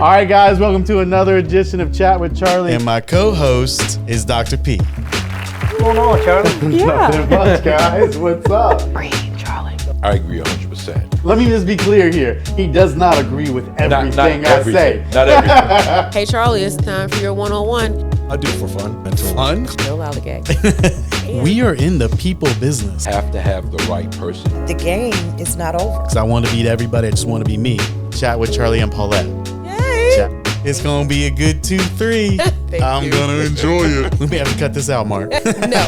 All right, guys, welcome to another edition of Chat with Charlie. And my co-host is Dr. P. What's going on, Charlie? Nothing much, guys. What's up? Breathe, Charlie. I agree 100%. Let me just be clear here. He does not agree with everything I say. Not everything. Hey, Charlie, it's time for your one-on-one. I do it for fun. Fun? No lollygag. We are in the people business. Have to have the right person. The game is not over. Because I want to beat everybody. I just want to be me. Chat with Charlie and Paulette. Yay! It's going to be a good 2-3. I'm going to enjoy it. We may have to cut this out, Mark. No.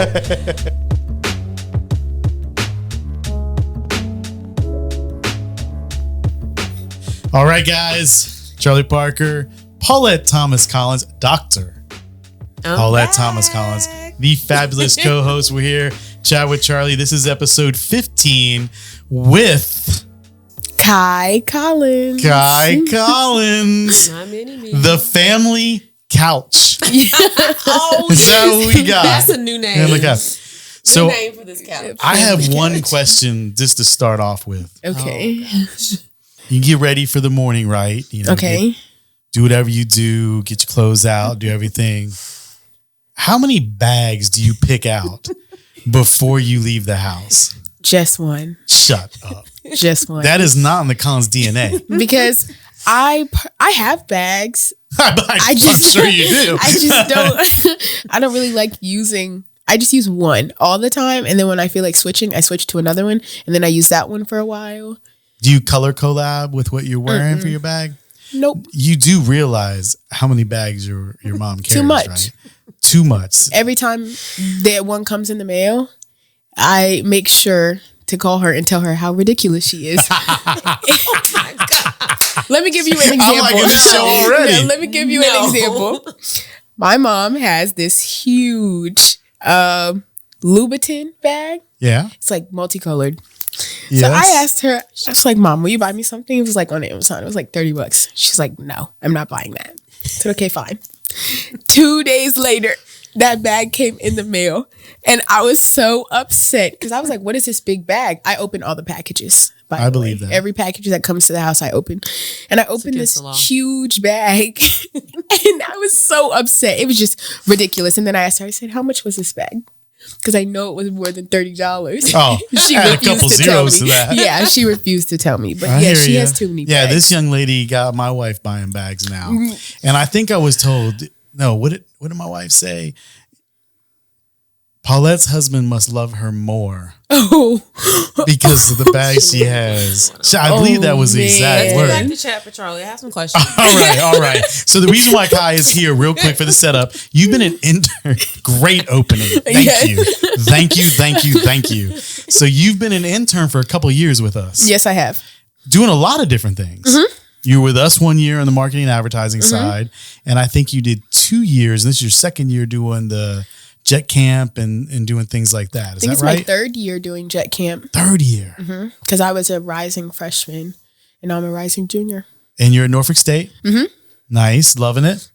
All right, guys. Charlie Parker, Paulette Thomas Collins, Dr. Paulette Thomas Collins, the fabulous co-host. We're here, Chat with Charlie. This is episode 15 with Khai Collins. Khai Collins, Not many. the family couch. Oh, Is that what we got? That's a new name. Family couch. So New name for this couch. I have one question just to start off with. Okay. You get ready for the morning, right? You know, Okay. do whatever you do, get your clothes out, do everything. How many bags do you pick out before you leave the house? Just one. Shut up. Just one. That is not in the Collins DNA. Because I have bags. I'm sure you do. I just don't. I don't really like using. I just use one all the time, and then when I feel like switching, I switch to another one, and then I use that one for a while. Do you color collab with what you're wearing for your bag? Nope. You do realize how many bags your mom carries, Too much. right? Too much. Every time that one comes in the mail, I make sure to call her and tell her how ridiculous she is. Let me give you an example. I'm like in this show already. No, let me give you an example. My mom has this huge Louboutin bag. Yeah. It's like multicolored. Yes. So I asked her, I was like, Mom, will you buy me something? It was like on Amazon. It was like $30. She's like, no, I'm not buying that. I said, okay, fine. 2 days later, that bag came in the mail. And I was so upset because I was like, what is this big bag? I opened all the packages. I believe that. Every package that comes to the house, I open. And I opened this huge bag. And I was so upset. It was just ridiculous. And then I asked her, I said, how much was this bag? Because I know it was more than $30. Oh, she add a refused couple to tell me. zeros to that. Yeah, she refused to tell me. But I yeah, hear she ya. has too many bags. Yeah, this young lady got my wife buying bags now. And I think I was told, no, what did my wife say? Paulette's husband must love her more because of the bags she has. I believe that was the exact Let's word. get back to chat for Charlie. I have some questions. All right. So the reason why Khai is here, real quick for the setup, you've been an intern. Great opening. Thank you. So you've been an intern for a couple of years with us. Yes, I have. Doing a lot of different things. You were with us 1 year on the marketing and advertising side, and I think you did 2 years, and this is your second year doing the Jet Camp and doing things like that. Is that right? It's my third year doing Jet Camp. Third year. Because I was a rising freshman and I'm a rising junior. And you're at Norfolk State? Nice. Loving it?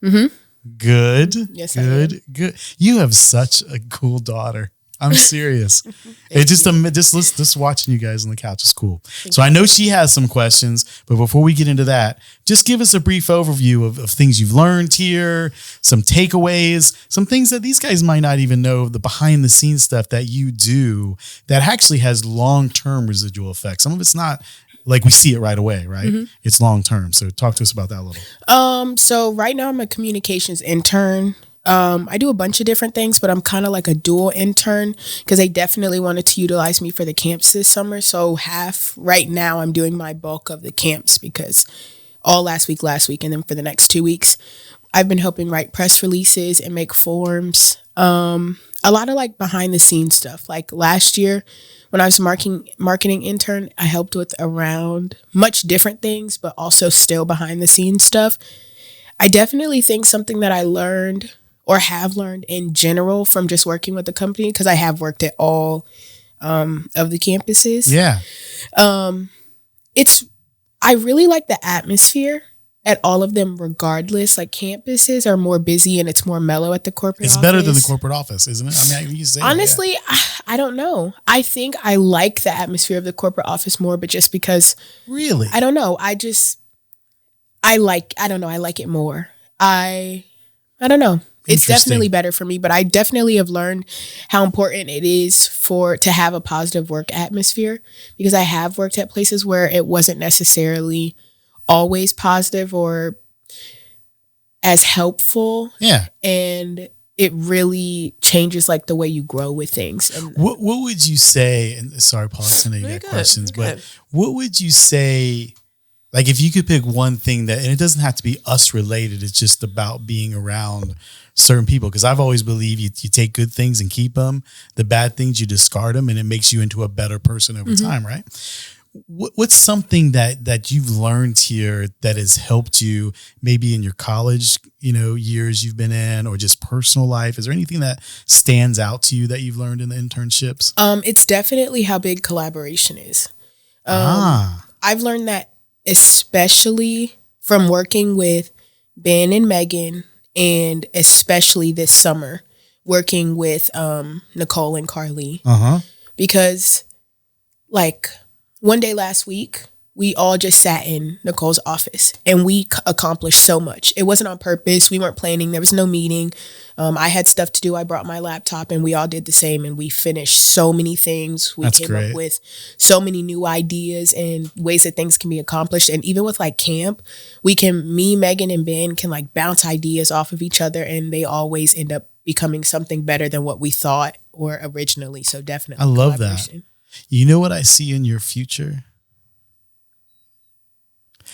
Good. Yes, I am. Good. You have such a cool daughter. I'm serious. It just watching you guys on the couch is cool. So I know she has some questions, but before we get into that, just give us a brief overview of things you've learned here, some takeaways, some things that these guys might not even know, the behind the scenes stuff that you do that actually has long-term residual effects. Some of it's not like we see it right away, right? It's long-term. So talk to us about that a little. So right now I'm a communications intern. I do a bunch of different things, but I'm kind of like a dual intern because they definitely wanted to utilize me for the camps this summer. So right now I'm doing my bulk of the camps because all last week, and then for the next 2 weeks, I've been helping write press releases and make forms. A lot of like behind the scenes stuff. Like last year when I was marketing intern, I helped with around much different things, but also still behind the scenes stuff. I definitely think something that I learned or have learned in general from just working with the company, because I have worked at all of the campuses. Yeah. I really like the atmosphere at all of them regardless. Like campuses are more busy and it's more mellow at the corporate office. It's better than the corporate office, isn't it? I mean, you say honestly, I don't know. I think I like the atmosphere of the corporate office more, but just because really, I don't know. I don't know, I like it more. I don't know. It's Interesting. definitely better for me, but I definitely have learned how important it is to have a positive work atmosphere, because I have worked at places where it wasn't necessarily always positive or as helpful. Yeah. And it really changes like the way you grow with things. And What would you say, and sorry, Paul, I know you You're got good. questions, You're but good. what would you say, like if you could pick one thing that, and it doesn't have to be us related, it's just about being around certain people. Because I've always believed you take good things and keep them, the bad things you discard them, and it makes you into a better person over time, right? What's something that you've learned here that has helped you maybe in your college, years you've been in, or just personal life? Is there anything that stands out to you that you've learned in the internships? it's definitely how big collaboration is. I've learned that especially from working with Ben and Megan, and especially this summer working with Nicole and Carly, because like one day last week, we all just sat in Nicole's office and we accomplished so much. It wasn't on purpose. We weren't planning. There was no meeting. I had stuff to do. I brought my laptop and we all did the same, and we finished so many things. We came up with so many new ideas and ways that things can be accomplished. And even with like camp, me, Megan, and Ben can like bounce ideas off of each other, and they always end up becoming something better than what we thought or originally. So definitely. I love that. collaboration. You know what I see in your future?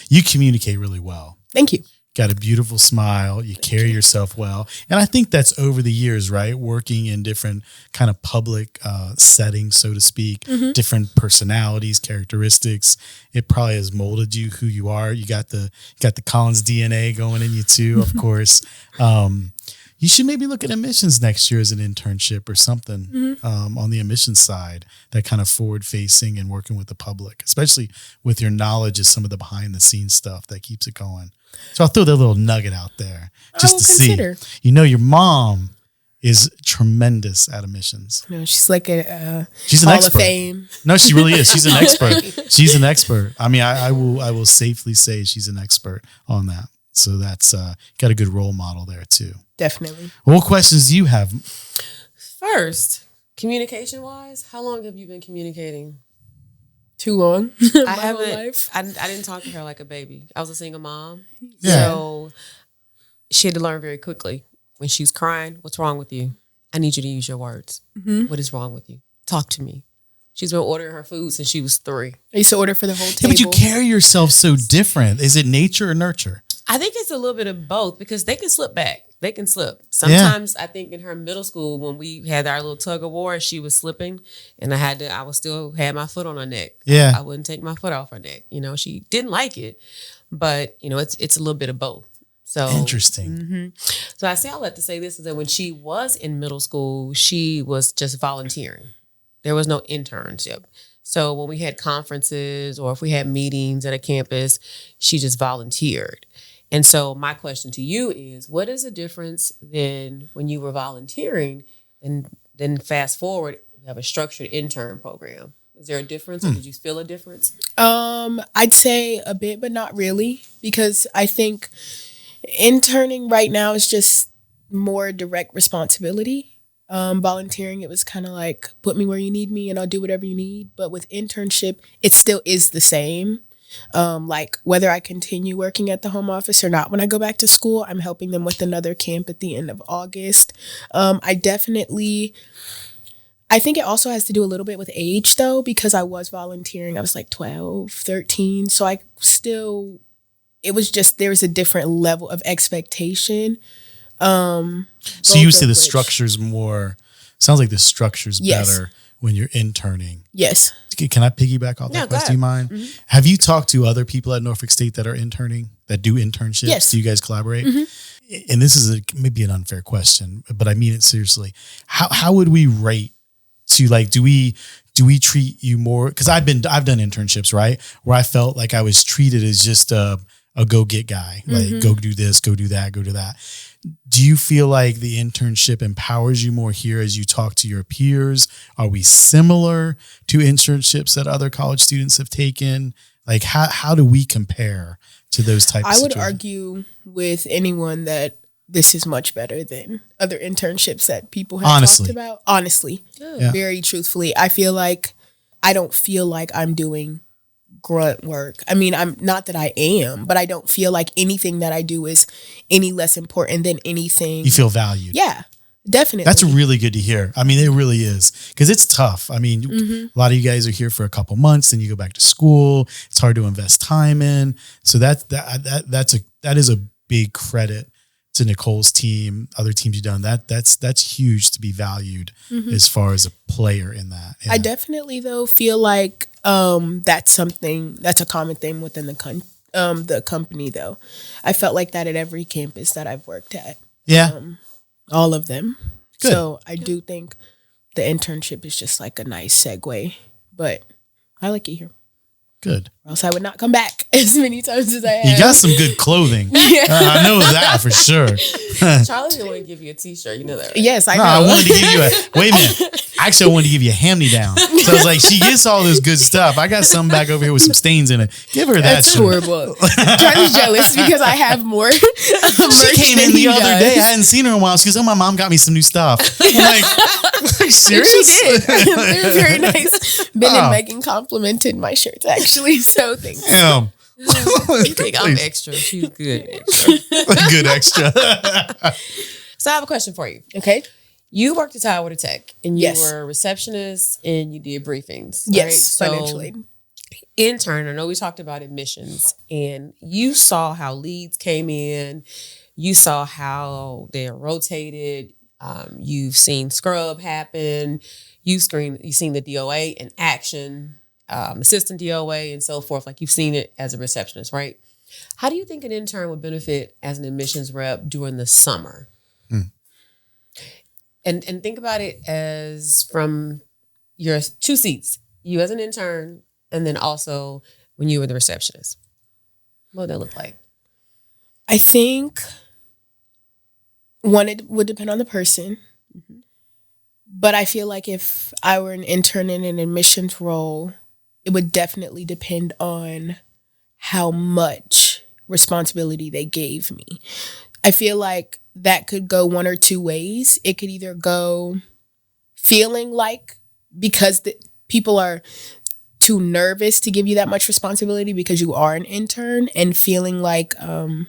You communicate really well. Thank you. Got a beautiful smile. You carry yourself well. And I think that's over the years, right? Working in different kind of public settings, so to speak, different personalities, characteristics. It probably has molded you who you are. You got the Collins DNA going in you too, of course. You should maybe look at admissions next year as an internship or something on the admissions side, that kind of forward facing and working with the public, especially with your knowledge of some of the behind the scenes stuff that keeps it going. So I'll throw that little nugget out there just to consider. see. Your mom is tremendous at admissions. She's like She's an Hall expert. of Fame. No, she really is. She's an expert. She's an expert. I mean, I will safely say she's an expert on that. So that's got a good role model there too. Definitely. What questions do you have? First, communication wise, how long have you been communicating? Too long. I haven't. Life. I didn't talk to her like a baby. I was a single mom, Yeah. so she had to learn very quickly. When she was crying, what's wrong with you? I need you to use your words. What is wrong with you? Talk to me. She's been ordering her food since she was 3. I used to order for the whole Yeah, table. but you carry yourself so different. Is it nature or nurture? I think it's a little bit of both, because they can slip back. They can slip. Sometimes I think in her middle school, when we had our little tug of war, she was slipping, and I was still had my foot on her neck. Yeah. I wouldn't take my foot off her neck. She didn't like it, but it's a little bit of both. So Interesting. So I say all that to say this is that when she was in middle school, she was just volunteering. There was no internship. So when we had conferences or if we had meetings at a campus, she just volunteered. And so my question to you is, what is the difference then when you were volunteering and then fast forward, you have a structured intern program? Is there a difference, or did you feel a difference? I'd say a bit, but not really, because I think interning right now is just more direct responsibility. Volunteering, it was kind of like, put me where you need me and I'll do whatever you need. But with internship, it still is the same. Like whether I continue working at the home office or not, when I go back to school, I'm helping them with another camp at the end of August. I think it also has to do a little bit with age though, because I was volunteering. I was like 12, 13. So it was just, there was a different level of expectation. So you would say the structure's more, sounds like the structure's Yes. better when you're interning. Yes. Can I piggyback off that Yeah, go question? Do you mind? Have you talked to other people at Norfolk State that are interning, that do internships? Yes. Do you guys collaborate? And this is maybe an unfair question, but I mean it seriously. How would we rate to, like, do we treat you more? Because I've done internships, right, where I felt like I was treated as just a go get guy, like go do this, go do that, go do that. Do you feel like the internship empowers you more here as you talk to your peers? Are we similar to internships that other college students have taken? Like how do we compare to those types of I would situations? argue with anyone that this is much better than other internships that people have Honestly. talked about. Honestly, Yeah. very truthfully, I feel like I don't feel like I'm doing grunt work. I mean, I'm not that I am, but I don't feel like anything that I do is any less important than anything. You feel valued. Yeah, definitely. That's really good to hear. I mean, it really is, because it's tough. I mean, a lot of you guys are here for a couple months, then you go back to school. It's hard to invest time in. So that is a big credit to Nicole's team, other teams you've done. That's huge to be valued as far as a player in that. Yeah. I definitely though feel like that's a common thing within the company though. I felt like that at every campus that I've worked at. Yeah. All of them. Good. So I do think the internship is just like a nice segue, but I like it here. Good. Or else I would not come back as many times as I have. You got some good clothing. I know that for sure. Charlie's gonna want to give you a T-shirt. You know that, right? Yes, I know. I wanted to give you wait a minute. Actually, I wanted to give you a hand-me-down. So I was like, she gets all this good stuff. I got some back over here with some stains in it. Give her that That's shit. horrible. Charlie's jealous because I have more. She came in the other day. I hadn't seen her in a while. She goes, "Oh, my mom got me some new stuff." I'm like, serious? She did. It was very nice. Ben and Megan complimented my shirts actually. So thank you. Damn. You think I'm extra? She's good extra. Good extra. So I have a question for you. Okay. You worked at Tidewater Tech, and you Yes. were a receptionist, and you did briefings. Yes, right? So financially. intern, I know we talked about admissions, and you saw how leads came in. You saw how they're rotated. You've seen scrub happen. You've seen the DOA in action, assistant DOA, and so forth. Like you've seen it as a receptionist, right? How do you think an intern would benefit as an admissions rep during the summer? And think about it as from your two seats, you as an intern, and then also when you were the receptionist. What would that look like? I think one, it would depend on the person. But I feel like if I were an intern in an admissions role, it would definitely depend on how much responsibility they gave me. I feel like that could go one or two ways. It could either go feeling like because the people are too nervous to give you that much responsibility because you are an intern, and feeling like I'm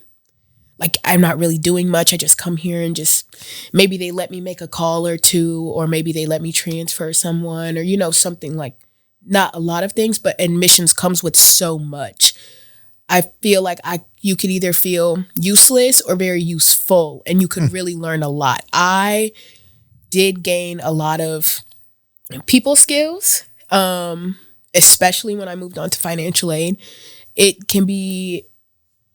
not really doing much. I just come here and just maybe they let me make a call or two, or maybe they let me transfer someone, or something like, not a lot of things, but admissions comes with so much. I feel like you could either feel useless or very useful, and you could really learn a lot. I did gain a lot of people skills, especially when I moved on to financial aid. It can be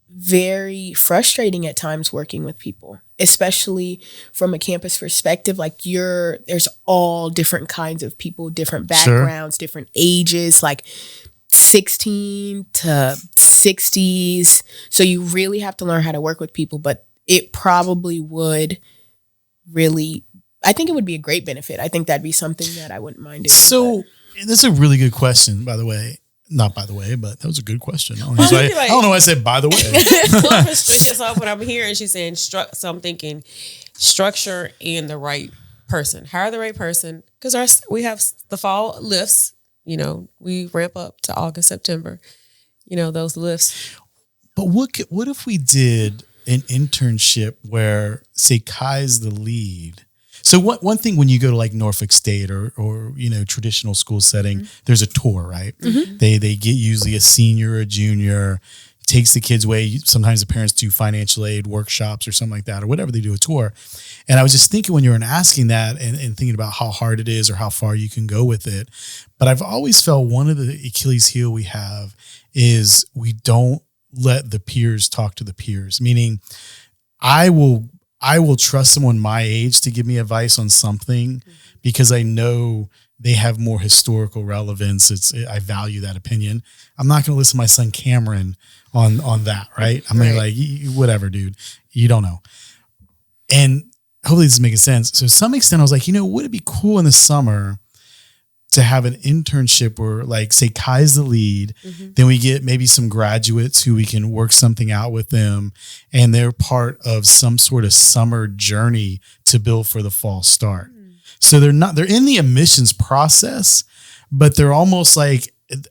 very frustrating at times working with people, especially from a campus perspective. Like there's all different kinds of people, different backgrounds, different ages, like 16 to 60s. So you really have to learn how to work with people, but it probably would really, I think it would be a great benefit. I think that'd be something that I wouldn't mind doing. So that's a really good question, by the way. Not by the way, but that was a good question. I don't know why I said by the way. Well, restrict yourself when I'm here, and she's saying so I'm thinking structure and the right person. Hire the right person, because we have the fall lifts. We ramp up to August, September. Those lifts. But what if we did an internship where, say, Khai's the lead? So one thing when you go to like Norfolk State or traditional school setting, there's a tour, right? They get usually a senior or a junior, takes the kids away. Sometimes the parents do financial aid workshops or something like that, or whatever, they do a tour. And I was just thinking when you were asking that and thinking about how hard it is or how far you can go with it. But I've always felt one of the Achilles heel we have is we don't let the peers talk to the peers, meaning I will trust someone my age to give me advice on something because I know they have more historical relevance. I value that opinion. I'm not going to listen to my son Cameron on that, right? I'm gonna like, whatever, dude, you don't know. And hopefully this is making sense. So to some extent I was like, would it be cool in the summer to have an internship where, like, say Kai's the lead, then we get maybe some graduates who we can work something out with them, and they're part of some sort of summer journey to build for the fall start. So they're in the admissions process, but they're almost like kind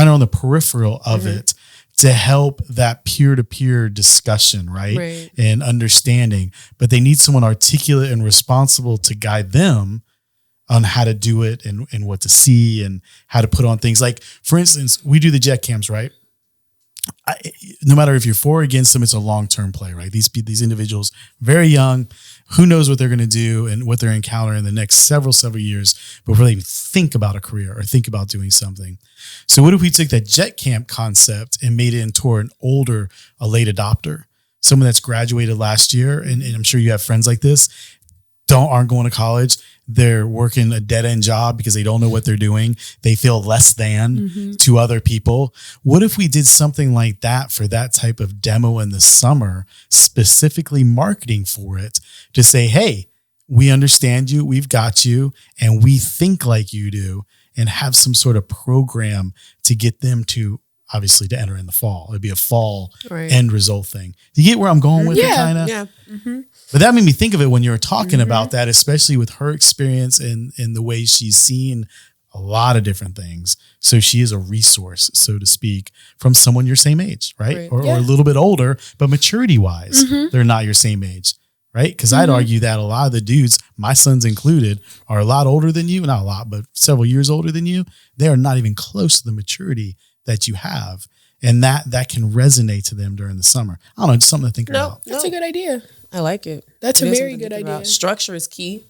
of on the peripheral of it, to help that peer-to-peer discussion, right? And understanding. But they need someone articulate and responsible to guide them on how to do it and what to see and how to put on things. Like, for instance, we do the jet camps, right? No matter if you're for or against them, it's a long-term play, right? These individuals, very young, who knows what they're going to do and what they're encountering in the next several years before they even think about a career or think about doing something. So what if we took that jet camp concept and made it into a late adopter, someone that's graduated last year, and I'm sure you have friends like this, aren't going to college. They're working a dead-end job because they don't know what they're doing. They feel less than to other people. What if we did something like that for that type of demo in the summer, specifically marketing for it, to say, hey, we understand you, we've got you, and we think like you do, and have some sort of program to get them to, obviously, to enter in the fall. It'd be a fall end result thing. Do you get where I'm going with it, kind of? Yeah. But that made me think of it when you were talking about that, especially with her experience and the way she's seen a lot of different things. So she is a resource, so to speak, from someone your same age, right? Or a little bit older, but maturity-wise, they're not your same age, right? Because I'd argue that a lot of the dudes, my sons included, are a lot older than you. Not a lot, but several years older than you. They are not even close to the maturity that you have. And that can resonate to them during the summer. I don't know, just something to think about. That's a good idea. I like it. That's a very good idea. Structure is key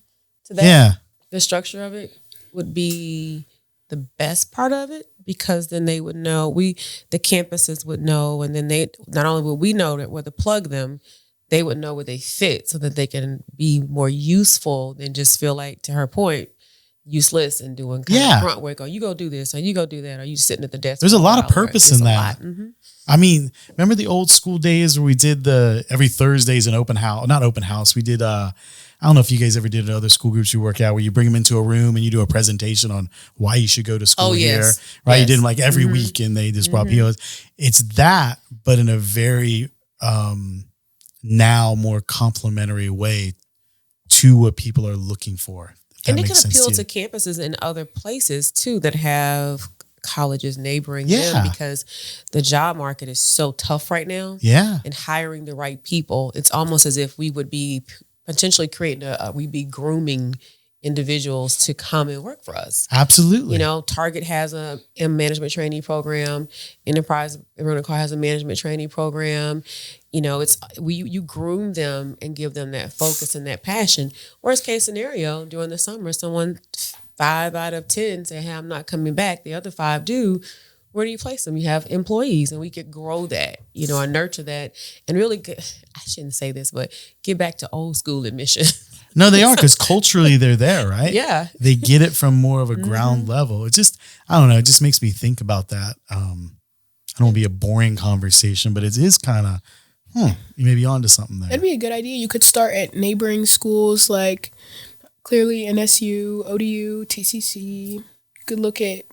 to that. Yeah. The structure of it would be the best part of it, because then they would know, the campuses would know, and then not only would we know where to plug them, they would know where they fit so that they can be more useful than just feel like, to her point, useless and doing kind of front work, or you go do this, or you go do that, or you sitting at the desk. There's a lot of purpose in that. I mean, remember the old school days where we did every Thursdays an open house, not open house. We did, I don't know if you guys ever did other school groups you work at, where you bring them into a room and you do a presentation on why you should go to school here, right? You did them like every week, and they just brought people. It's that, but in a very, now more complimentary way to what people are looking for. And it can appeal to campuses in other places too that have colleges neighboring them, because the job market is so tough right now. Yeah. And hiring the right people, it's almost as if we would be potentially we'd be grooming individuals to come and work for us. Absolutely. You know, Target has a management trainee program. Enterprise Rent-A-Car has a management trainee program. You know, you groom them and give them that focus and that passion. Worst case scenario, during the summer, someone 5 out of 10 say, hey, I'm not coming back. The other 5 do. Where do you place them? You have employees, and we could grow that, you know, and nurture that, and really, I shouldn't say this, but get back to old school admission. No, they are, because culturally they're there, right? Yeah. They get it from more of a ground level. It's just, I don't know, it just makes me think about that. I don't want to be a boring conversation, but it is kind of, you may be onto something there. That'd be a good idea. You could start at neighboring schools like clearly NSU, ODU, TCC. You could look at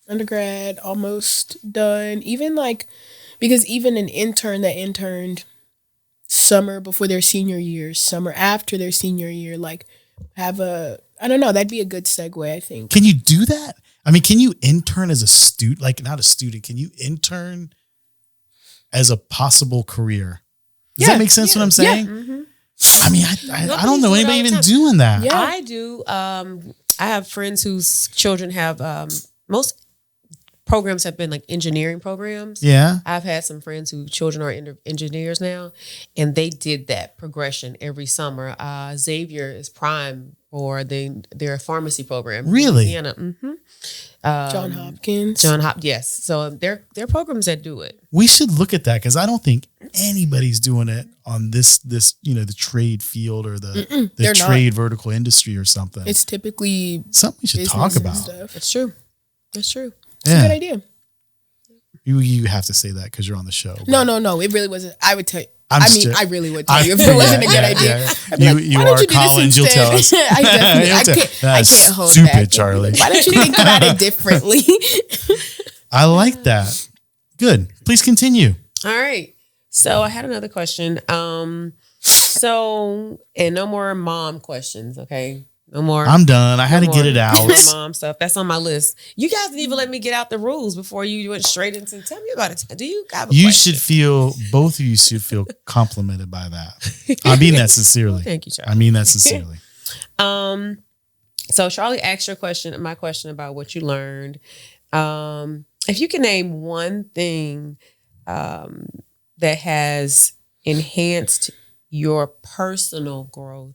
undergrad, almost done. Even because even an intern that interned summer before their senior year, summer after their senior year, I don't know, that'd be a good segue, I think. Can you do that? I mean, can you intern as a student? Like, not a student, can you intern as a possible career? Does that make sense what I'm saying? Yeah. I mean, I don't know anybody even doing that. Yeah. I do. I have friends whose children have, most programs have been like engineering programs. Yeah. I've had some friends whose children are engineers now, and they did that progression every summer. Xavier is prime for their pharmacy program. Really? John Hopkins. Yes. So they're programs that do it. We should look at that, because I don't think anybody's doing it on this the trade field or the trade vertical industry or something. It's typically something we should talk about. Stuff. It's true. It's true. It's a good idea. You have to say that because you're on the show. No. It really wasn't. I would tell you, I really would tell you if it wasn't a good idea. I'd be You why are don't you do this Collins. You'll tell us. instead? I can't hold stupid, back. Charlie. Why don't you think about it differently? I like that. Good. Please continue. All right. So I had another question. And no more mom questions, okay? No more. I'm done. I had to get it out. Mom stuff. That's on my list. You guys didn't even let me get out the rules before you went straight into. Tell me about it. Do you have a You question? should feel, both of you should feel complimented by that. I mean that sincerely. Thank you, Charlie. I mean that sincerely. So Charlie asked my question about what you learned. If you can name one thing that has enhanced your personal growth,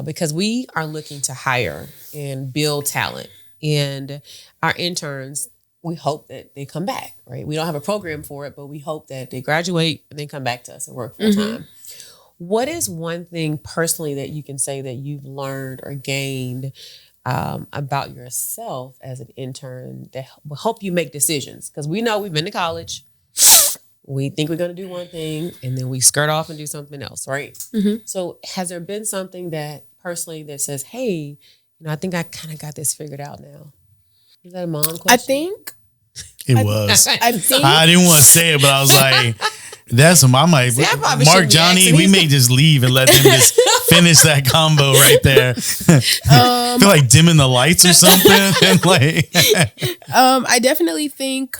because we are looking to hire and build talent, and our interns, we hope that they come back, right? We don't have a program for it, but we hope that they graduate and then come back to us and work full time. What is one thing personally that you can say that you've learned or gained about yourself as an intern that will help you make decisions? Because we know we've been to college. We think we're going to do one thing and then we skirt off and do something else, right? So has there been something that personally that says, hey, I think I kind of got this figured out now? Is that a mom question? I think It was. I think I didn't want to say it, but I was like, that's what I might. See, I probably Mark, shouldn't be Johnny, asking we these may just leave and let them just finish that combo right there. I feel like dimming the lights or something. And like, I definitely think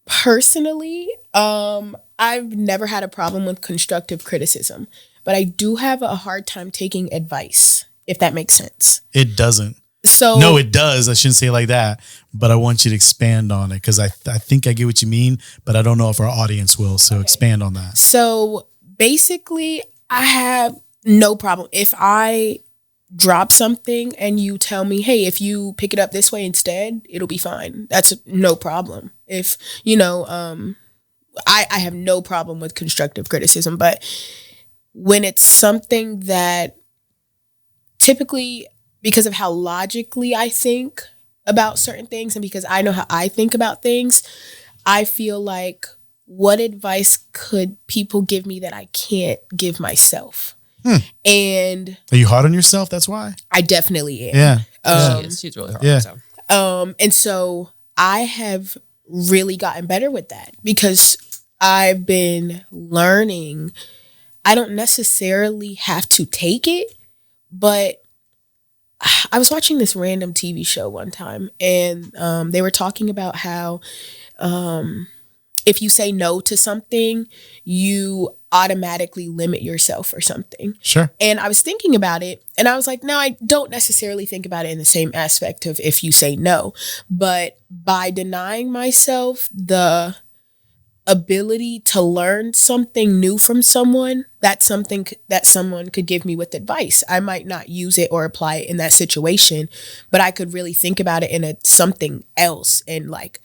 personally, I've never had a problem with constructive criticism, but I do have a hard time taking advice, if that makes sense. it doesn't. So No, it does. I shouldn't say it like that, but I want you to expand on it because I think I get what you mean, but I don't know if our audience will. So expand on that. So basically, I have no problem if I drop something and you tell me, hey, if you pick it up this way instead, it'll be fine. That's no problem. If, I have no problem with constructive criticism, but when it's something that typically, because of how logically I think about certain things and because I know how I think about things, I feel like what advice could people give me that I can't give myself? And Are you hard on yourself? That's why. I definitely am. Yeah. She's really hard. Yeah. So. And so I have really gotten better with that because I've been learning. I don't necessarily have to take it, but I was watching this random TV show one time and they were talking about how if you say no to something, you automatically limit yourself or something. Sure. And I was thinking about it and I was like, no, I don't necessarily think about it in the same aspect of if you say no, but by denying myself the ability to learn something new from someone, that's something that someone could give me with advice. I might not use it or apply it in that situation, but I could really think about it in something else. And like,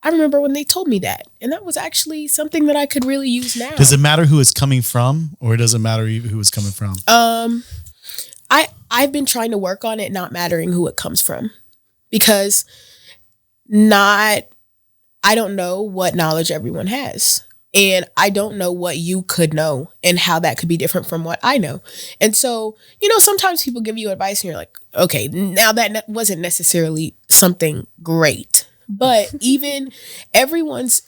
I remember when they told me that, and that was actually something that I could really use now. Does it matter who it's coming from, or it doesn't matter who it's coming from? I've been trying to work on it not mattering who it comes from, because I don't know what knowledge everyone has. And I don't know what you could know and how that could be different from what I know. And so, sometimes people give you advice and you're like, okay, now that wasn't necessarily something great. But even everyone's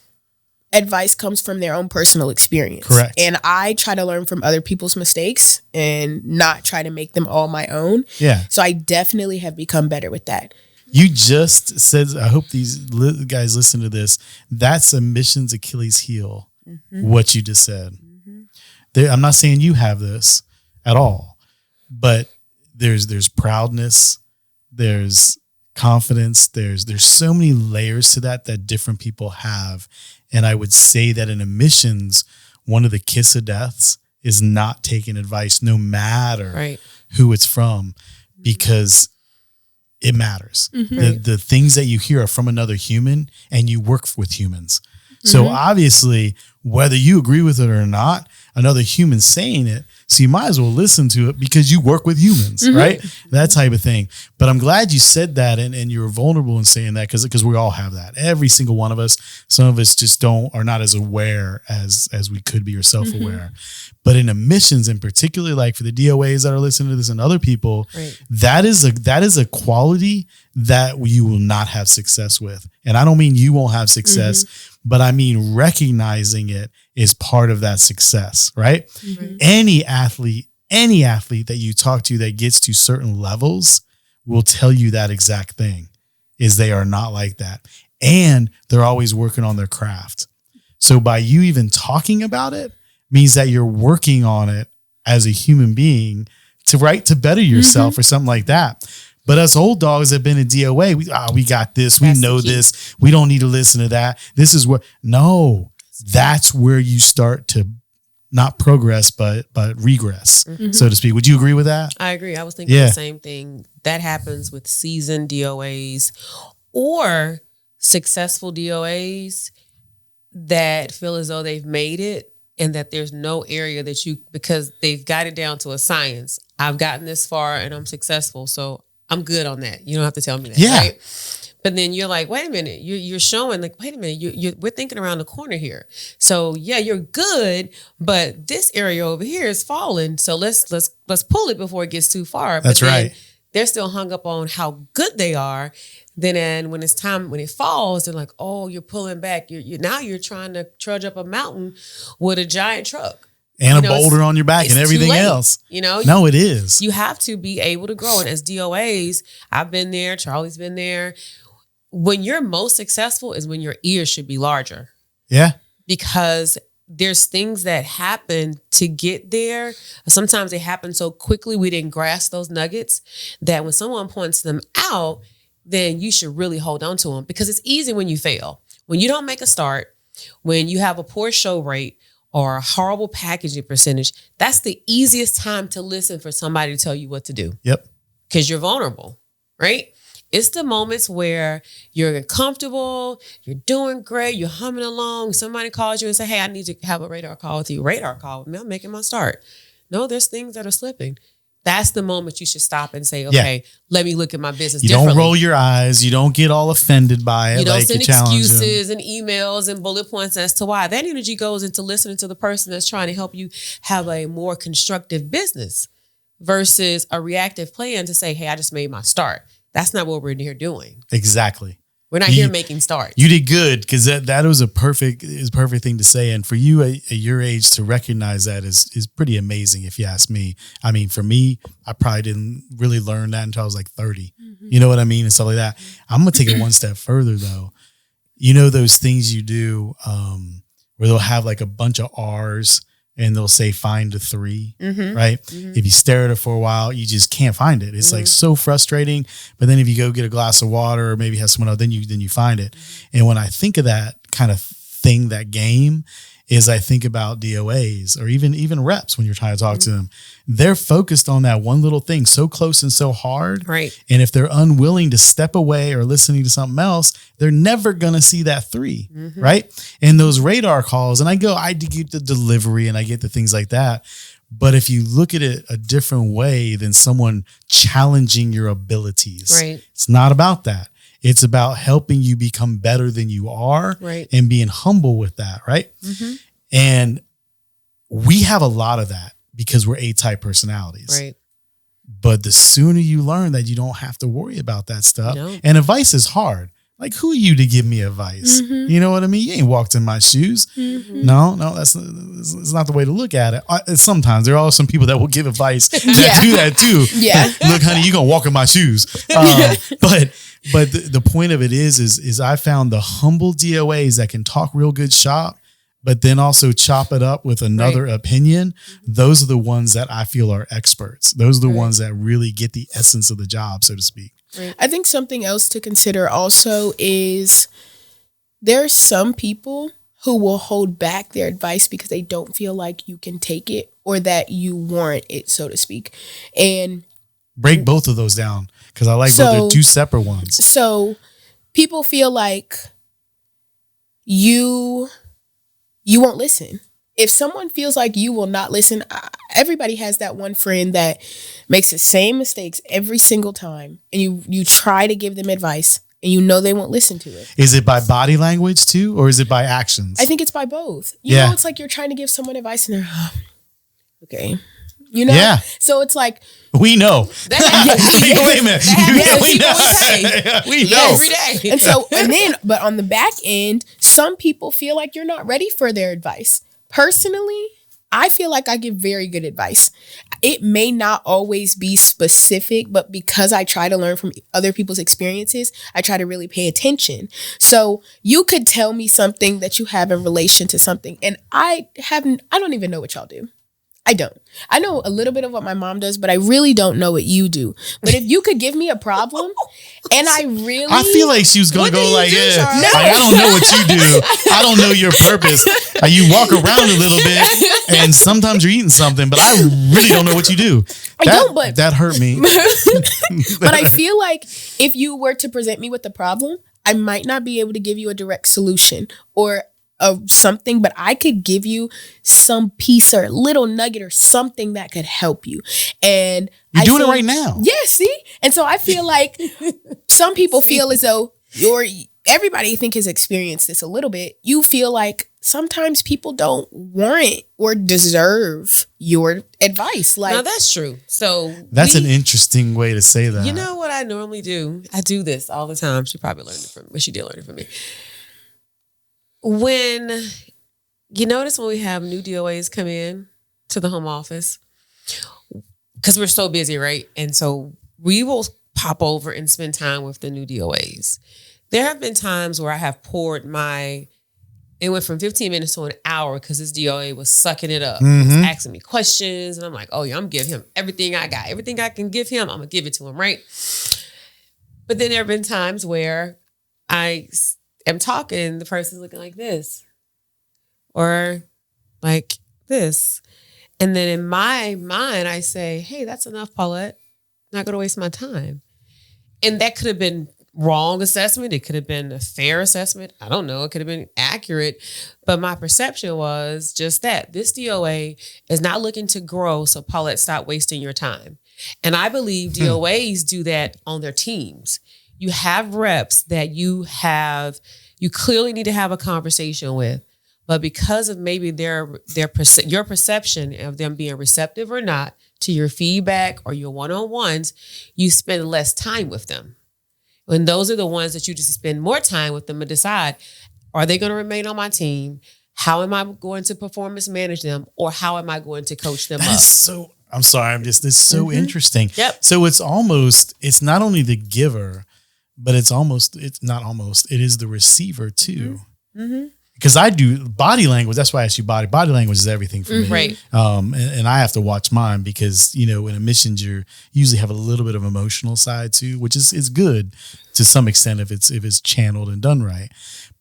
advice comes from their own personal experience. Correct. And I try to learn from other people's mistakes and not try to make them all my own. Yeah. So I definitely have become better with that. You just said, I hope these guys listen to this. That's a mission's Achilles heel, what you just said. I'm not saying you have this at all, but there's proudness, there's confidence, there's so many layers to that different people have. And I would say that in admissions, one of the kiss of deaths is not taking advice, no matter who it's from, because it matters. The things that you hear are from another human, and you work with humans. So obviously whether you agree with it or not, another human saying it. So you might as well listen to it because you work with humans, right? That type of thing. But I'm glad you said that and you were vulnerable in saying that because we all have that. Every single one of us. Some of us just are not as aware as we could be or self-aware. But in emissions in particular, like for the DOAs that are listening to this and other people, that is a quality that you will not have success with. And I don't mean you won't have success, but I mean recognizing it is part of that success, right? Any athlete that you talk to that gets to certain levels will tell you that exact thing, is they are not like that. And they're always working on their craft. So by you even talking about it means that you're working on it as a human being to better yourself or something like that. But us old dogs that have been in DOA, we got this. We know this. We don't need to listen to that. This is where, no, that's where you start to not progress, but regress, so to speak. Would you agree with that? I agree. I was thinking the same thing. That happens with seasoned DOAs or successful DOAs that feel as though they've made it and that there's no area that because they've got it down to a science. I've gotten this far and I'm successful, so I'm good on that. You don't have to tell me that, right? But then you're like, wait a minute, you're showing like, wait a minute, we're thinking around the corner here. So yeah, you're good, but this area over here is falling. So let's pull it before it gets too far. That's right. They're still hung up on how good they are. Then when it's time, when it falls, they're like, oh, you're pulling back. You're trying to trudge up a mountain with a giant truck. And a boulder on your back and everything else. No, it is. You have to be able to grow. And as DOAs, I've been there. Charlie's been there. When you're most successful is when your ears should be larger. Yeah. Because there's things that happen to get there. Sometimes they happen so quickly we didn't grasp those nuggets that when someone points them out, then you should really hold on to them. Because it's easy when you fail. When you don't make a start, when you have a poor show rate, or a horrible packaging percentage, that's the easiest time to listen for somebody to tell you what to do. Yep. Because you're vulnerable, right? It's the moments where you're comfortable, you're doing great, you're humming along, somebody calls you and say, hey, I need to have a radar call with you. Radar call with me, I'm making my start. No, there's things that are slipping. That's the moment you should stop and say, okay, let me look at my business differently. You don't roll your eyes. You don't get all offended by it. You don't send excuses and emails and bullet points as to why. That energy goes into listening to the person that's trying to help you have a more constructive business versus a reactive plan to say, hey, I just made my start. That's not what we're here doing. Exactly. We're not here making starts. You did good because that was a perfect thing to say. And for you at your age to recognize that is pretty amazing, if you ask me. I mean, for me, I probably didn't really learn that until I was like 30. You know what I mean? And stuff like that. I'm going to take it one step further though. You know, those things you do where they'll have like a bunch of R's and they'll say find a 3, right? If you stare at it for a while, you just can't find it. It's like so frustrating. But then if you go get a glass of water or maybe have someone else, then you find it. And when I think of that kind of thing, that game, is I think about DOAs or even reps when you're trying to talk to them. They're focused on that one little thing so close and so hard. Right. And if they're unwilling to step away or listening to something else, they're never going to see that 3. Right. And those radar calls, and I get the delivery and I get the things like that. But if you look at it a different way than someone challenging your abilities, right, it's not about that. It's about helping you become better than you are, right, and being humble with that, right? And we have a lot of that because we're A-type personalities. Right. But the sooner you learn that you don't have to worry about that stuff, and advice is hard. Like, who are you to give me advice? You know what I mean? You ain't walked in my shoes. No, that's not the way to look at it. Sometimes there are some people that will give advice that do that too. Look, honey, you're going to walk in my shoes. But the point of it is I found the humble DOAs that can talk real good shop, but then also chop it up with another opinion. Those are the ones that I feel are experts. Those are the ones that really get the essence of the job, so to speak. I think something else to consider also is there are some people who will hold back their advice because they don't feel like you can take it or that you warrant it, so to speak. And break both of those down because I like both. They're two separate ones. So people feel like you you won't listen. If someone feels like you will not listen, everybody has that one friend that makes the same mistakes every single time, and you try to give them advice, and you know they won't listen to it. Is it by body language too, or is it by actions? I think it's by both. You know, it's like you're trying to give someone advice, and they're okay. You know? Yeah. So it's like, we know. Wait a minute. We know. Every day. But on the back end, some people feel like you're not ready for their advice. Personally, I feel like I give very good advice. It may not always be specific, but because I try to learn from other people's experiences, I try to really pay attention. So you could tell me something that you have in relation to something, and I don't even know what y'all do. I don't. I know a little bit of what my mom does, but I really don't know what you do. But if you could give me a problem, and I feel like she was gonna go like, Charles? like, I don't know what you do. I don't know your purpose. You walk around a little bit, and sometimes you're eating something, but I really don't know what you do. That hurt me. But I feel like if you were to present me with a problem, I might not be able to give you a direct solution or of something, but I could give you some piece or little nugget or something that could help you. And you're doing it right now. Yeah, see? And so I feel like some people feel as though everybody I think has experienced this a little bit. You feel like sometimes people don't warrant or deserve your advice. Like, now that's true. So that's an interesting way to say that. You know what I normally do? I do this all the time. She probably learned it from me, but she did learn it from me. When you notice when we have new DOAs come in to the home office, because we're so busy, right? And so we will pop over and spend time with the new DOAs. There have been times where I have poured it went from 15 minutes to an hour because this DOA was sucking it up. He was asking me questions, and I'm like, oh yeah, I'm giving him everything I got. Everything I can give him, I'm going to give it to him, right? But then there have been times where I am talking, the person's looking like this or like this. And then in my mind, I say, hey, that's enough, Paulette. Not going to waste my time. And that could have been wrong assessment. It could have been a fair assessment. I don't know. It could have been accurate. But my perception was just that this DOA is not looking to grow. So Paulette, stop wasting your time. And I believe DOAs do that on their teams. You have reps that you clearly need to have a conversation with, but because of maybe your perception of them being receptive or not to your feedback or your one-on-ones, you spend less time with them. And those are the ones that you just spend more time with them and decide, are they going to remain on my team? How am I going to performance manage them? Or how am I going to coach them up? I'm sorry. This is so interesting. Yep. So it's not only the giver, but it is the receiver too. Because I do body language. That's why I asked you body language is everything for me. Right. And I have to watch mine because, in admissions, you usually have a little bit of emotional side too, which is good to some extent if it's channeled and done right.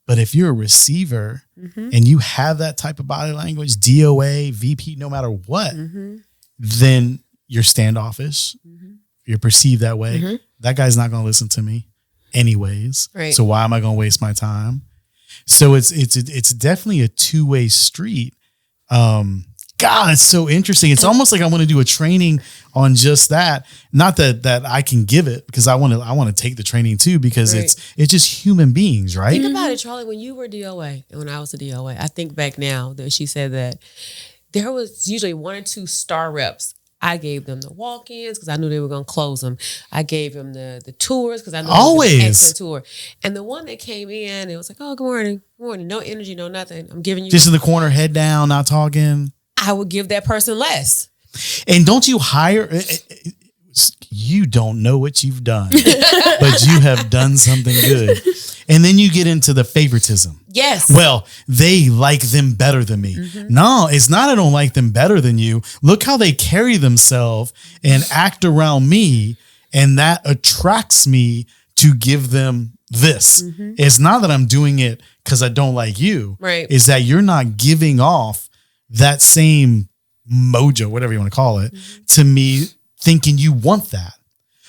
But if you're a receiver and you have that type of body language, DOA, VP, no matter what, then you're standoffish. You're perceived that way. That guy's not going to listen to me anyways. Right. So why am I going to waste my time? So it's definitely a two-way street. God, it's so interesting. It's almost like I want to do a training on just that. Not that I can give it because I want to take the training too because it's just human beings, right? Think about it, Charlie. When you were DOA and when I was a DOA, I think back now that she said that there was usually 1 or 2 star reps. I gave them the walk-ins because I knew they were going to close them. I gave them the tours because I knew always it was an excellent tour. And the one that came in, it was like, oh, good morning. Good morning. No energy, no nothing. I'm giving you. Just in the corner, head down, not talking. I would give that person less. And don't you hire... You don't know what you've done, but you have done something good. And then you get into the favoritism. Yes. Well, they like them better than me. No, it's not I don't like them better than you. Look how they carry themselves and act around me. And that attracts me to give them this. It's not that I'm doing it because I don't like you. Right. It's that you're not giving off that same mojo, whatever you want to call it, to me thinking you want that.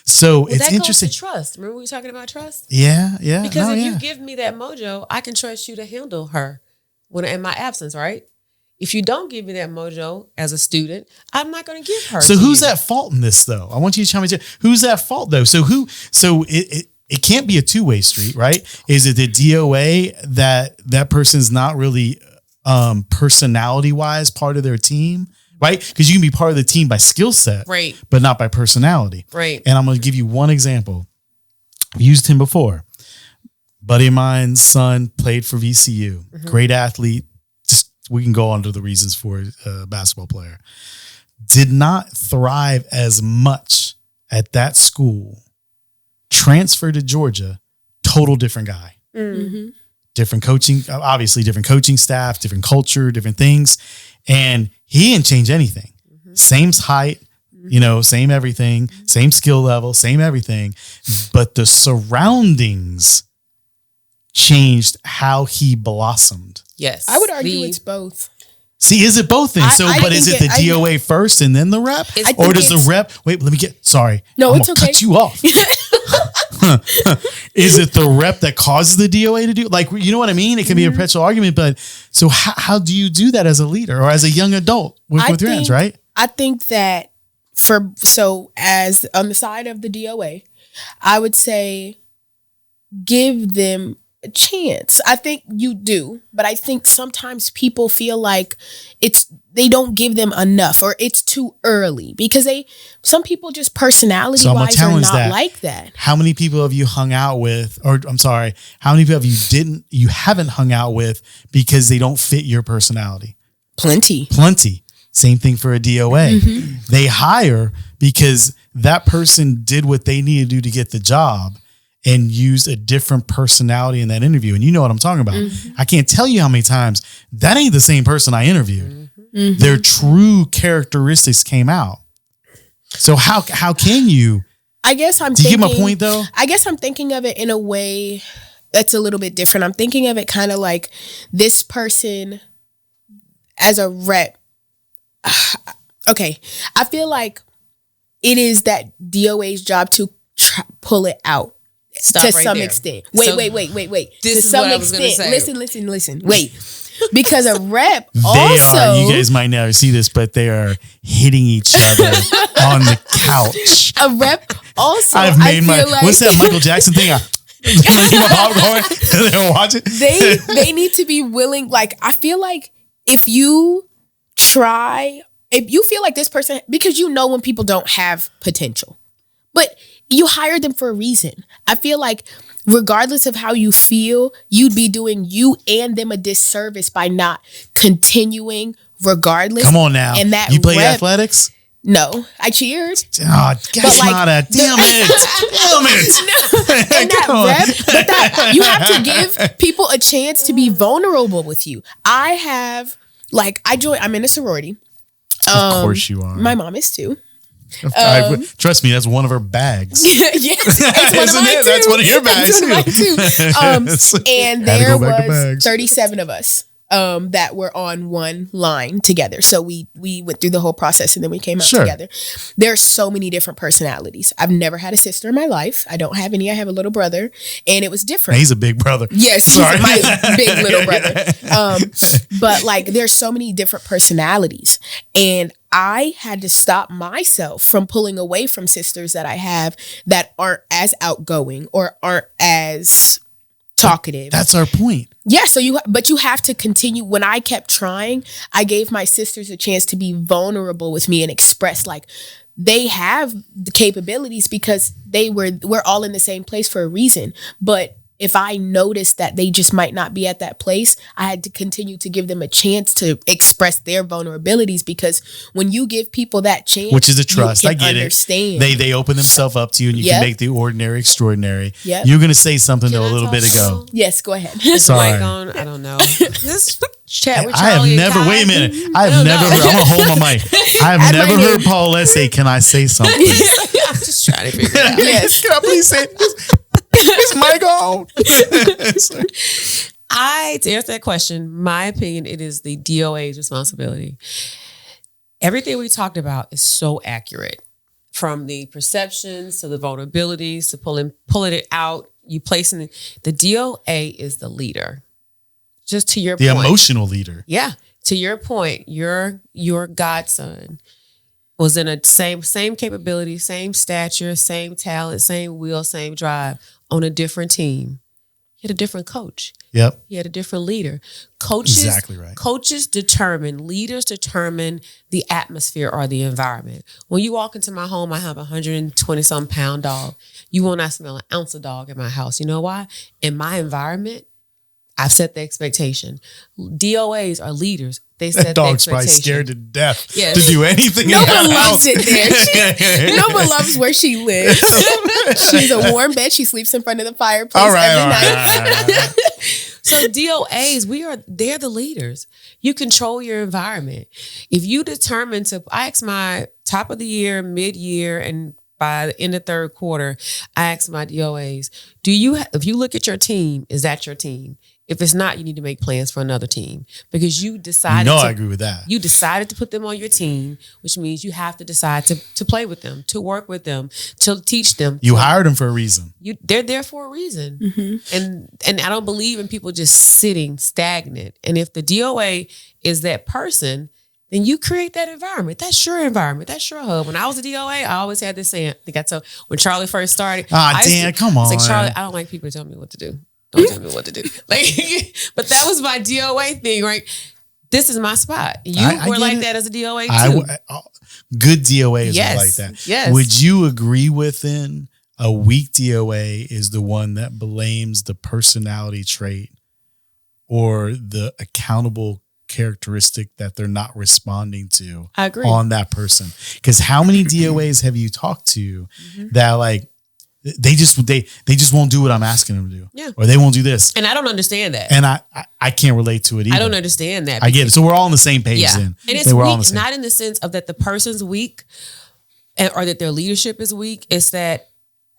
So it's that interesting. Goes to trust. Remember we were talking about trust? Yeah. Because if you give me that mojo, I can trust you to handle her. when in my absence, right? If you don't give me that mojo as a student, I'm not going to give her. So to who's you. at fault in this though? I want you to tell me who's at fault though. So it can't be a two-way street, right? Is it the DOA that person's not really personality wise part of their team, right? Because you can be part of the team by skill set, Right. but not by personality. Right. And I'm going to give you one example. I've used him before. Buddy of mine's son played for VCU, great athlete. Just we can go on to the reasons for a basketball player. Did not thrive as much at that school. Transferred to Georgia, total different guy. Mm-hmm. Different coaching, obviously different coaching staff, different culture, different things. And he didn't change anything. Same height, same everything, same skill level, same everything. But the surroundings changed how he blossomed. Yes. I would argue it's both. See, is it both then? But is it the DOA first and then the rep? Or does the rep, wait, let me sorry. No, I'm it's gonna okay. cut you off. Is it the rep that causes the DOA to do? Like, you know what I mean? It can be a perpetual argument, but so how do you do that as a leader or as a young adult with your hands, right? I think that as on the side of the DOA, I would say give them a chance. I think you do, but I think sometimes people feel like they don't give them enough or it's too early because some people just personality wise are not like that. How many people have you hung out with, or I'm sorry, how many people have you haven't hung out with because they don't fit your personality? Plenty. Same thing for a DOA. They hire because that person did what they needed to do to get the job and used a different personality in that interview. And you know what I'm talking about. I can't tell you how many times that ain't the same person I interviewed. Their true characteristics came out. So how can you? I guess Do you get my point though? I guess I'm thinking of it in a way that's a little bit different. I'm thinking of it kind of like this person as a rep. Okay. I feel like it is that DOA's job to pull it out. Stop to right some there. extent. So Wait. this To is some what I was gonna extent. say. Listen. Wait. Because a rep You also guys might never see this, but they are hitting each other on the couch. a rep also I've made what's that Michael Jackson thing? My popcorn and then watch it. they need to be willing. Like, I feel like if you feel like this person, because you know when people don't have potential, but you hired them for a reason. I feel like regardless of how you feel, you'd be doing you and them a disservice by not continuing regardless. Come on now. And that you play rep, athletics? No, I cheered. Oh, that's like, not a damn it. And that rep, you have to give people a chance to be vulnerable with you. I'm in a sorority. Of course you are. My mom is too. Trust me, that's one of her bags. Yes, it's one of Isn't mine it? too. That's one of your bags It's one of mine too. And Had to there go back to was bags. 37 of us that were on one line together. So we went through the whole process and then we came out Sure. together. There's so many different personalities. I've never had a sister in my life. I don't have any. I have a little brother, and it was different. He's a big brother. Yes, he's Sorry. my big little brother. But like, there's so many different personalities, and I had to stop myself from pulling away from sisters that I have that aren't as outgoing or aren't as talkative. That's our point. Yeah, so you have to continue. When I kept trying, I gave my sisters a chance to be vulnerable with me and express like they have the capabilities because we're all in the same place for a reason. But if I noticed that they just might not be at that place, I had to continue to give them a chance to express their vulnerabilities, because when you give people that chance, Which is a trust. you I can get understand. it. They open themselves up to you, and you Yep. can make the ordinary extraordinary. Yep. You're going to say something Can though a I little talk bit now? ago. Yes, go ahead. Is the Sorry. mic on? I don't know. This chat with I have Charlie and never. Kai. Wait a minute. I I have don't never. know. Heard, I'm gonna hold my mic. I have Add my never name. heard Paulette say, "Can I say something?" I'm just trying to figure it out. Yes. Can I please say this? Is mic on? To answer that question, my opinion, it is the DOA's responsibility. Everything we talked about is so accurate, from the perceptions to the vulnerabilities to pulling it out. You placing the DOA is the leader. just to your The point. emotional leader. Yeah. To your point, your godson was in a same capability, same stature, same talent, same will, same drive on a different team. He had a different coach. Yep. He had a different leader. Coaches, Exactly right. Leaders determine the atmosphere or the environment. When you walk into my home, I have a 120-some pound dog. You will not smell an ounce of dog in my house. You know why? In my environment, I've set the expectation. DOAs are leaders. They set That the dog's expectation. probably scared to death Yes. to do anything. No in that one house. loves it there. No one loves where she lives. She's a warm bed. She sleeps in front of the fireplace All right, every all night. right. So DOAs, they're the leaders. You control your environment. If you determine to, I ask my top of the year, mid-year, and by the end of third quarter, I ask my DOAs, if you look at your team, is that your team? If it's not, you need to make plans for another team because you decided. I agree with that. You decided to put them on your team, which means you have to decide to play with them, to work with them, to teach them. You hired them for a reason. They're there for a reason. And I don't believe in people just sitting stagnant. And if the DOA is that person, then you create that environment. That's your environment. That's your hub. When I was a DOA, I always had this saying. I think I told when Charlie first started. Dan, come on. It's like, Charlie, I don't like people to tell me what to do. Don't tell me what to do. Like, but that was my DOA thing, right? This is my spot. You I were get like it. that as a DOA too. Good DOAs Yes, are like that. yes. Would you agree with then a weak DOA is the one that blames the personality trait or the accountable characteristic that they're not responding to I agree. on that person? Because how many DOAs have you talked to that like they just won't do what I'm asking them to do, Yeah. or they won't do this, And I don't understand that. and I can't relate to it either. I don't understand that. I get it. So we're all on the same page Yeah. then. And it's We're all on the weak, same- not in the sense of that the person's weak or that their leadership is weak. It's that,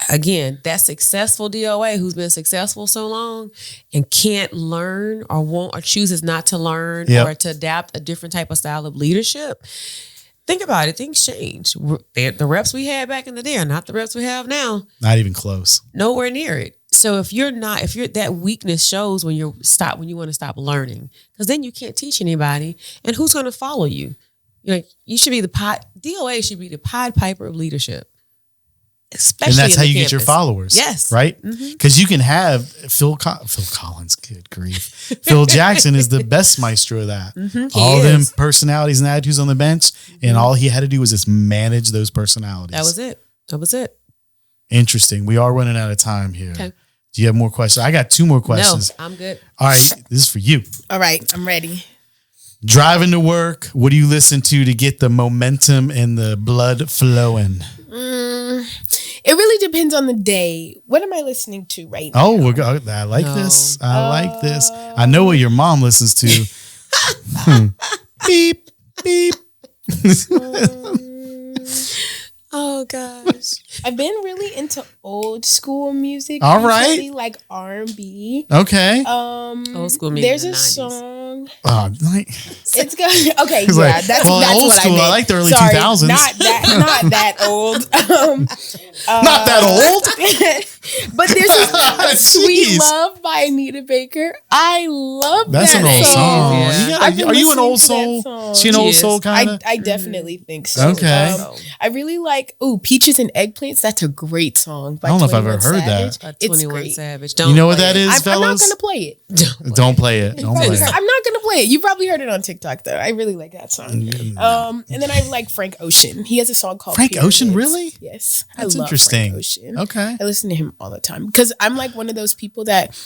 again, that successful DOA who's been successful so long and can't learn or won't or chooses not to learn Yep. or to adapt a different type of style of leadership. Think about it. Things change. The reps we had back in the day are not the reps we have now. Not even close. Nowhere near it. So if you're that weakness shows when you want to stop learning, because then you can't teach anybody, and who's going to follow you? You should be DOA should be the Pied Piper of leadership. Especially And that's in how the you get your campus. followers. Yes. Right? Because you can have Phil Collins, good grief. Phil Jackson is the best maestro of that. All He them is. personalities and attitudes on the bench, and all he had to do was just manage those personalities. That was it. Interesting. We are running out of time here. Okay. Do you have more questions? I got 2 more questions. No, I'm good. All right. This is for you. All right, I'm ready. Driving to work, what do you listen to get the momentum and the blood flowing? It really depends on the day. What am I listening to right now? Oh, I like this. I like this. I know what your mom listens to. Beep, beep. Oh gosh. I've been really into old school music. All right. recently, like R&B. Okay. Old school music There's in a the 90s. song. Like, It's good. Okay, It's yeah, like, that's well, that's old what school, I meant. I like the early Sorry, 2000s. Not that old. not that old. But there's a Sweet Jeez. Love by Anita Baker. I love That's that an old song. Yeah. You I've been are you an listening old to that soul? song. She an She old is. soul kind of? I definitely think so. Okay. I really like Peaches and Eggplants. That's a great song by I don't know if I've 21 ever heard that. Savage. By It's 21 great. Savage. You know what play that it. is, I'm not fellas? going to play it. Don't play it. Don't play it. I'm not going to play it. You probably heard it on TikTok though. I really like that song. And then I like Frank Ocean. He has a song called Frank Pyramids. Ocean, really? Yes. That's I love interesting. Frank Ocean. Okay. I listen to him all the time because I'm like one of those people that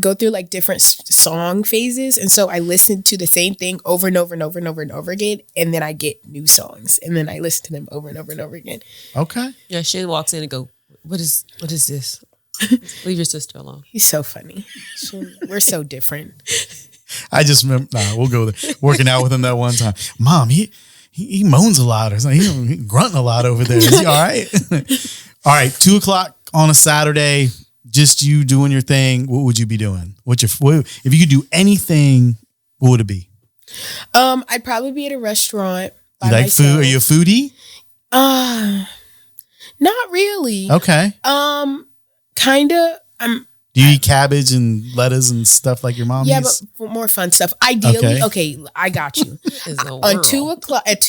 go through like different song phases. And so I listen to the same thing over and over and over and over and over again. And then I get new songs and then I listen to them over and over and over again. Okay. Yeah, Shin walks in and go, what is this? Leave your sister alone. He's so funny. We're so different. I just remember, we'll go there. Working out with him that one time. Mom, he moans a lot or something. He grunting a lot over there. Is he all right? All right. 2:00 on a Saturday, just you doing your thing. What would you be doing? If you could do anything, what would it be? I'd probably be at a restaurant. By You like myself. food? Are you a foodie? Not really. Okay. Kinda. Do you eat cabbage and lettuce and stuff like your mom Yeah, eats? but for more fun stuff. Ideally, Okay. okay, I got you. Is the On world. 2:00, at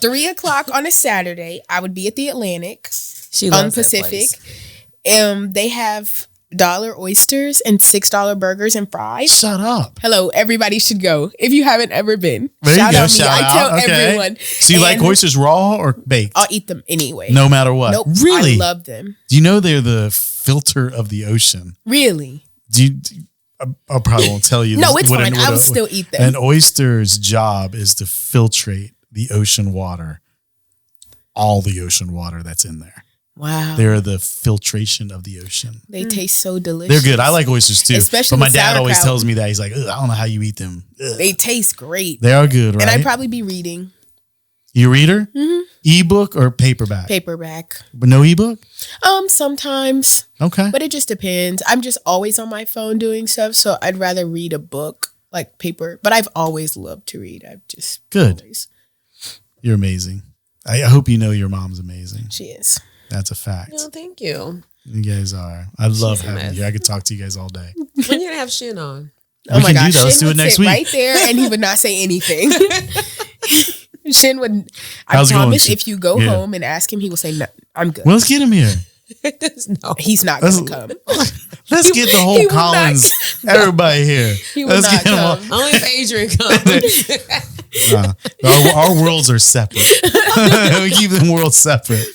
3:00 on a Saturday, I would be at the Atlantic She on loves that Pacific. place. They have $1 oysters and $6 burgers and fries. Shut up. Hello, everybody should go if you haven't ever been. There Shout you go. out me. Shout I tell out. Okay. everyone. So you like And oysters raw or baked? I'll eat them anyway. No matter what. Nope. Really? I love them. Do you know they're the filter of the ocean? Really? I probably won't tell you. No, this. it's What fine. I will still eat them. An oyster's job is to filtrate the ocean water, all the ocean water that's in there. Wow. They're the filtration of the ocean. They taste so delicious. They're good. I like oysters too. Especially but my with dad always sauerkraut. tells me that. He's like, "Ugh, I don't know how you eat them. Ugh." They taste great. They are good, right? And I'd probably be reading You a reader? Ebook or paperback? paperback. But no ebook? Sometimes, Okay. but it just depends. I'm just always on my phone doing stuff, so I'd rather read a book like paper. But I've always loved to read. I've just Good. always- You're amazing. I hope you know your mom's amazing. She is. That's a fact. No, thank you. You guys are. I love She's a having mess. you here. I could talk to you guys all day. When you gonna have Shin on? Oh We my can do gosh, that. Let's Shin do it would next sit week. right there, and he would not say anything. Shin would. I How's it going, promise, Shin? if you go Yeah. home and ask him, he will say, "No, I'm good." Well, let's get him here. No. He's not Let's- going to come. Let's get the he whole will not- Collins, everybody here. He will Let's not get 'em all- come. Only if Adrian comes. Our worlds are separate. We keep them worlds separate.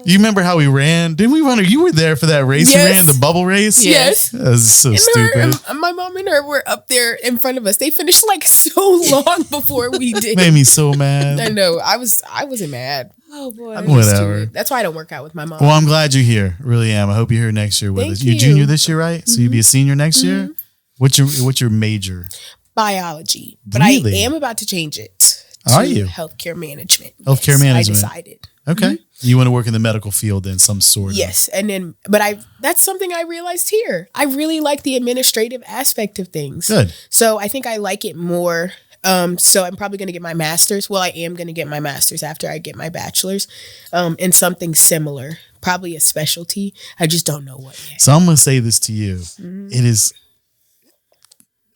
You remember how we ran? Didn't we run? You were there for that race. Yes. We ran the bubble race. Yes. That was so And stupid. my mom and her were up there in front of us. They finished like so long before we did. Made me so I mad. know. I wasn't mad. Oh boy. I'm used to Whatever. it. That's why I don't work out with my mom. Well, I'm glad you're here. Really am. I hope you're here next year with Thank us. You're you. junior this year, right? So you'll be a senior next year. What's your major? Biology, but Really? I am about to change it. Are to you? Healthcare management. Healthcare Yes, management. I decided. Okay. You want to work in the medical field in some sort of. Yes, and then, but that's something I realized here. I really like the administrative aspect of things. Good. So I think I like it more. So I'm probably going to get my master's. Well, I am going to get my master's after I get my bachelor's, in something similar, probably a specialty. I just don't know what yet. So I'm going to say this to you. It is,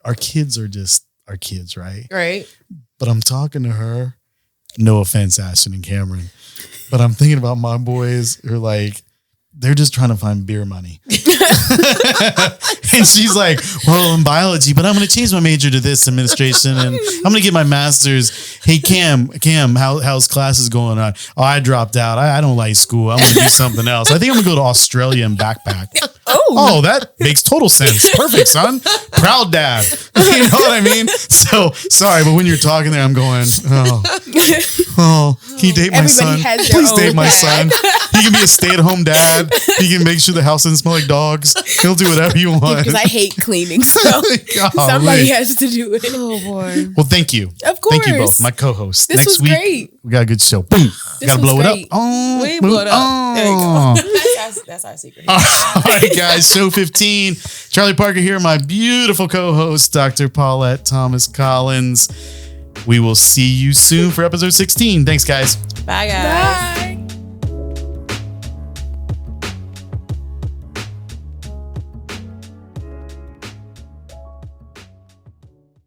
our kids are just our kids, right? Right. But I'm talking to her. No offense, Ashton and Cameron. But I'm thinking about my boys who are like, they're just trying to find beer money. And she's like, well, in biology, but I'm going to change my major to this administration and I'm going to get my master's. Hey, Cam, how's classes going on? Oh, I dropped out. I don't like school. I'm going to do something else. I think I'm going to go to Australia and backpack. Oh, that makes total sense. Perfect, son. Proud dad. You know what I mean? So sorry, but when you're talking there, I'm going, can you date my Everybody son? has their Please date own my dad. son. He can be a stay-at-home dad. He can make sure the house doesn't smell like dogs. He'll do whatever you want. Because I hate cleaning, so Golly. somebody has to do it. Oh boy. Well, thank you. Of Thank you both, course. my co-hosts. This Next was week, great. we got a good show. Boom. Got to was blow it great. up. Oh, We blew it up. There you oh. go. That's our secret. All right, guys. Show 15. Charlie Parker here, my beautiful co-host, Dr. Paulette Thomas Collins. We will see you soon for episode 16. Thanks, guys. Bye guys. Bye.